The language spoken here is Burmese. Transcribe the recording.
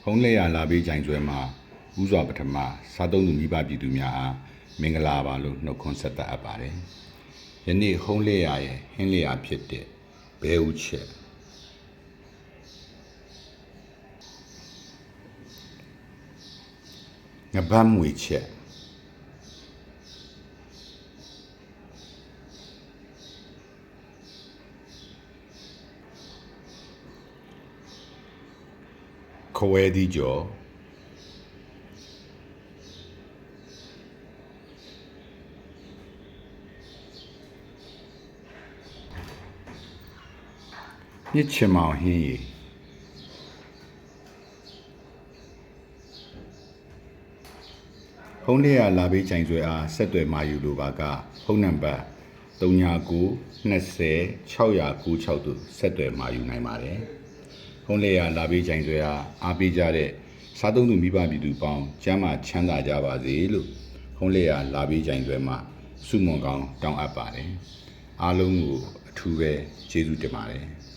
ဟုံးလက်ရလာပေးကြိုင်ကျွဲမှာဥစွာပထမစားသုံးသူမိဘပြည်သူများအားမင်္ဂလာပါလို့နှုတ်ခွန်းဆက်သအပ်ပါတယ်။ယနေ့ဟုံးလက်ရရဲ့ဟင်းလက်ရဖြစ်တဲ့ဘဲဥချက်ငပန်းမွေချက်ခွဲသီးကြော်မြစ်ချင်မောင်ဟင်းရီဟုံးလက်ရလာပေးကြိုင်ဆွဲအားဆက်သွယ်မာယူလိုပါကဖုန်းနံပါတ်39 20 696တို့ဆက်သွယ်မာယူနိုင်ပါတယ်။ဟုံးလက်ရလာပေးကြိုင်ဆွဲအားပေးကြတဲ့စားသုံးသူမိဘပြည်သူပေါင်းကျမ်းမာချမ်းသာကြပါစေလို့ဟုံးလက်ရလာပေးကြိုင်ဆွဲမှာဆုမွန်ကောင်းတောင်းအပ်ပါတယ်။အားလုံးကိုအထူးပဲကျေးဇူးတင်ပါတယ်။